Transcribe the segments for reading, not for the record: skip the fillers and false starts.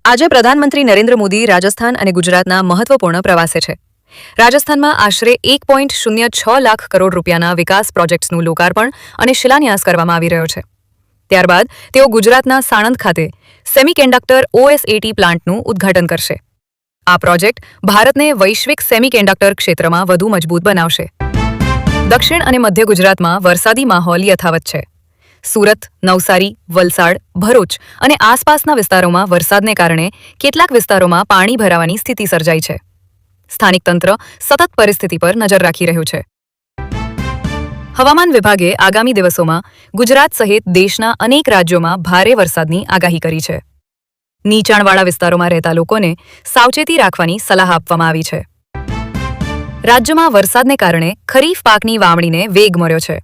આજે પ્રધાનમંત્રી નરેન્દ્ર મોદી રાજસ્થાન અને ગુજરાતના મહત્વપૂર્ણ પ્રવાસે છે. રાજસ્થાનમાં આશરે 1.06 લાખ કરોડ રૂપિયાના વિકાસ પ્રોજેક્ટ્સનું લોકાર્પણ અને શિલાન્યાસ કરવામાં આવી રહ્યો છે. ત્યારબાદ તેઓ ગુજરાતના સાણંદ ખાતે સેમિકન્ડક્ટર OSAT પ્લાન્ટનું ઉદ્ઘાટન કરશે. આ પ્રોજેક્ટ ભારતને વૈશ્વિક સેમિકન્ડક્ટર ક્ષેત્રમાં વધુ મજબૂત બનાવશે. દક્ષિણ અને મધ્ય ગુજરાતમાં વરસાદી માહોલ યથાવત છે. સુરત, નવસારી, વલસાડ, ભરૂચ અને આસપાસના વિસ્તારોમાં વરસાદને કારણે કેટલાક વિસ્તારોમાં પાણી ભરાવાની સ્થિતિ સર્જાઈ છે. સ્થાનિક તંત્ર સતત પરિસ્થિતિ પર નજર રાખી રહ્યું છે. હવામાન વિભાગે આગામી દિવસોમાં ગુજરાત સહિત દેશના અનેક રાજ્યોમાં ભારે વરસાદની આગાહી કરી છે. નીચાણવાળા વિસ્તારોમાં રહેતા લોકોને સાવચેતી રાખવાની સલાહ આપવામાં આવી છે. રાજ્યમાં વરસાદને કારણે ખરીફ પાકની વાવણીને વેગ મળ્યો છે.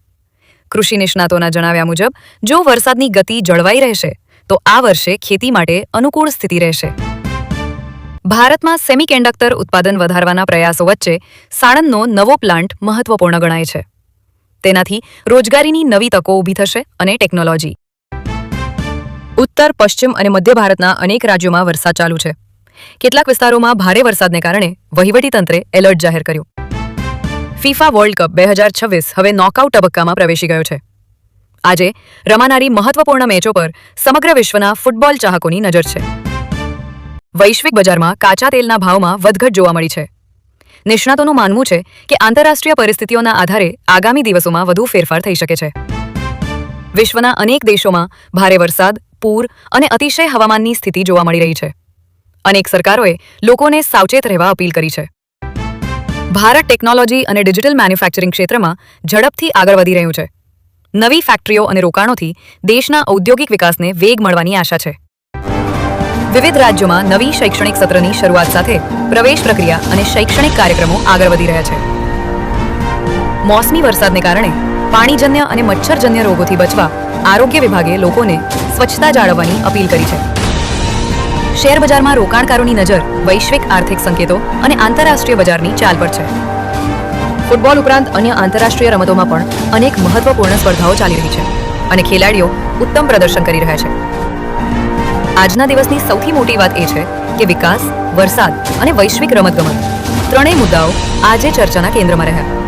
કૃષિ નિષ્ણાતોના જણાવ્યા મુજબ જો વરસાદની ગતિ જળવાઈ રહેશે તો આ વર્ષે ખેતી માટે અનુકૂળ સ્થિતિ રહેશે. ભારતમાં સેમિકન્ડક્ટર ઉત્પાદન વધારવાના પ્રયાસો વચ્ચે સાણંદનો નવો પ્લાન્ટ મહત્વપૂર્ણ ગણાય છે. તેનાથી રોજગારીની નવી તકો ઊભી થશે અને ટેકનોલોજી. ઉત્તર, પશ્ચિમ અને મધ્ય ભારતના અનેક રાજ્યોમાં વરસાદ ચાલુ છે. કેટલાક વિસ્તારોમાં ભારે વરસાદને કારણે વહીવટીતંત્રે એલર્ટ જાહેર કર્યું. ફિફા વર્લ્ડ કપ 2026 હવે નોકઆઉટ તબક્કામાં પ્રવેશી ગયો છે. આજે રમાનારી મહત્વપૂર્ણ મેચો પર સમગ્ર વિશ્વના ફૂટબોલ ચાહકોની નજર છે. વૈશ્વિક બજારમાં કાચા તેલના ભાવમાં વધઘટ જોવા મળી છે. નિષ્ણાતોનું માનવું છે કે આંતરરાષ્ટ્રીય પરિસ્થિતિઓના આધારે આગામી દિવસોમાં વધુ ફેરફાર થઈ શકે છે. વિશ્વના અનેક દેશોમાં ભારે વરસાદ, પૂર અને અતિશય હવામાનની સ્થિતિ જોવા મળી રહી છે. અનેક સરકારોએ લોકોને સાવચેત રહેવા અપીલ કરી છે. ભારત ટેકનોલોજી અને ડિજિટલ મેન્યુફેક્ચરિંગ ક્ષેત્રમાં ઝડપથી આગળ વધી રહ્યું છે. નવી ફેક્ટરીઓ અને રોકાણોથી દેશના ઔદ્યોગિક વિકાસને વેગ મળવાની આશા છે. વિવિધ રાજ્યોમાં નવી શૈક્ષણિક સત્રની શરૂઆત સાથે પ્રવેશ પ્રક્રિયા અને શૈક્ષણિક કાર્યક્રમો આગળ વધી રહ્યા છે. મોસમી વરસાદને કારણે પાણીજન્ય અને મચ્છરજન્ય રોગોથી બચવા આરોગ્ય વિભાગે લોકોને સ્વચ્છતા જાળવવાની અપીલ કરી છે. શેરબજારમાં રોકાણકારોની નજર વૈશ્વિક આર્થિક સંકેતો અને આંતરરાષ્ટ્રીય બજારની ચાલ પર છે. ફૂટબોલ ઉપરાંત અન્ય આંતરરાષ્ટ્રીય રમતોમાં પણ અનેક મહત્વપૂર્ણ સ્પર્ધાઓ ચાલી રહી છે અને ખેલાડીઓ ઉત્તમ પ્રદર્શન કરી રહ્યા છે. આજના દિવસની સૌથી મોટી વાત એ છે કે વિકાસ, વરસાદ અને વૈશ્વિક રમતગમત ત્રણેય મુદ્દાઓ આજે ચર્ચાના કેન્દ્રમાં રહ્યા.